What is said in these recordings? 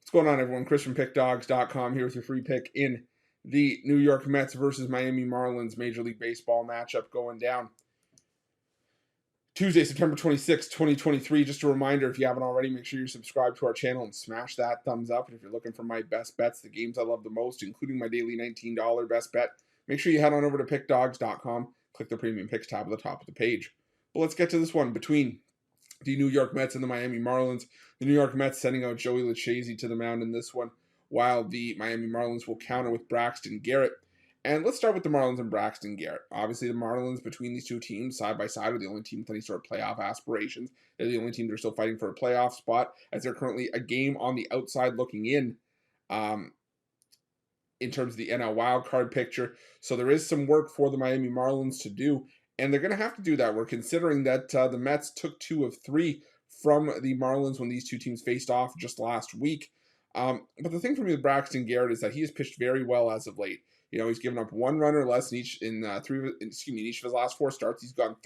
What's going on, everyone? Chris from Pickdawgz.com here with your free pick in the New York Mets versus Miami Marlins Major League Baseball matchup going down Tuesday, September 26, 2023. Just a reminder, if you haven't already, make sure you're subscribed to our channel and smash that thumbs up. And if you're looking for my best bets, the games I love the most, including my daily $19 best bet, make sure you head on over to Pickdawgz.com, click the Premium Picks tab at the top of the page. But let's get to this one between the New York Mets and the Miami Marlins. The New York Mets sending out Joey Lucchesi to the mound in this one, while the Miami Marlins will counter with Braxton Garrett. And let's start with the Marlins and Braxton Garrett. Obviously, the Marlins, between these two teams, side by side, are the only team with any sort of playoff aspirations. They're the only team that are still fighting for a playoff spot, as they're currently a game on the outside looking in terms of the NL wildcard picture. So there is some work for the Miami Marlins to do, and they're going to have to do that. We're considering that the Mets took 2 of 3 from the Marlins when these two teams faced off just last week. But the thing for me with Braxton Garrett is that he has pitched very well as of late. You know, he's given up 1 run or less in each of his last 4 starts. He's gone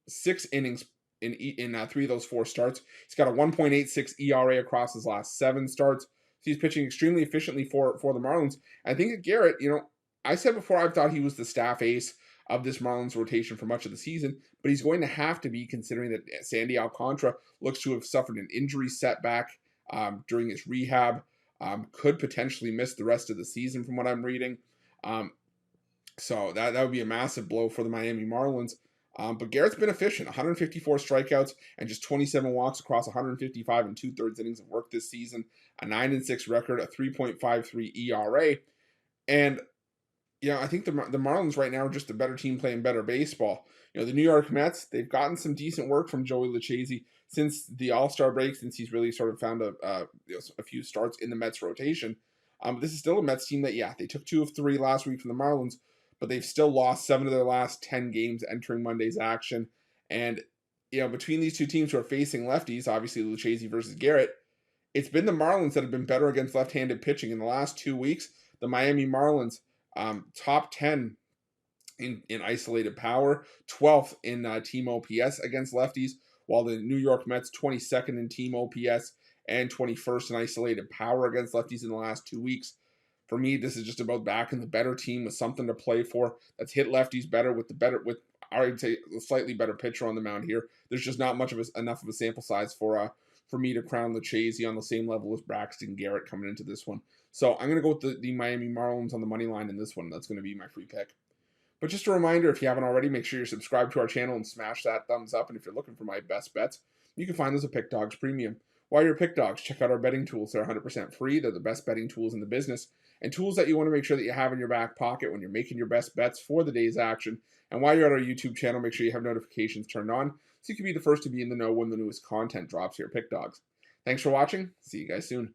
6 innings in 3 of those 4 starts. He's got a 1.86 ERA across his last 7 starts. So he's pitching extremely efficiently for the Marlins. I think that Garrett, I said before I thought he was the staff ace of this Marlins rotation for much of the season, but he's going to have to be, considering that Sandy Alcantara looks to have suffered an injury setback during his rehab, could potentially miss the rest of the season from what I'm reading. So that would be a massive blow for the Miami Marlins. But Garrett's been efficient, 154 strikeouts and just 27 walks across 155 and 2/3 innings of work this season, a 9-6 record, a 3.53 ERA. And I think the Marlins right now are just a better team playing better baseball. The New York Mets, they've gotten some decent work from Joey Lucchesi since the All-Star break, since he's really sort of found a few starts in the Mets rotation. This is still a Mets team that, they took 2 of 3 last week from the Marlins, but they've still lost 7 of their last 10 games entering Monday's action. And, between these two teams who are facing lefties, obviously Lucchesi versus Garrett, it's been the Marlins that have been better against left-handed pitching. In the last 2 weeks, the Miami Marlins, top 10 in isolated power, 12th in team OPS against lefties, while the New York Mets 22nd in team OPS and 21st in isolated power against lefties in the last 2 weeks. For me, this is just about backing the better team with something to play for that's hit lefties better with I would say a slightly better pitcher on the mound here. There's just not enough of a sample size for me to crown Lucchesi on the same level as Braxton Garrett coming into this one. So I'm going to go with the Miami Marlins on the money line in this one. That's going to be my free pick. But just a reminder, if you haven't already, make sure you're subscribed to our channel and smash that thumbs up. And if you're looking for my best bets, you can find those at Pick Dawgz Premium. While you're at Pick Dawgz, check out our betting tools. They're 100% free. They're the best betting tools in the business, and tools that you want to make sure that you have in your back pocket when you're making your best bets for the day's action. And while you're at our YouTube channel, make sure you have notifications turned on so you can be the first to be in the know when the newest content drops here at Pick Dawgz. Thanks for watching. See you guys soon.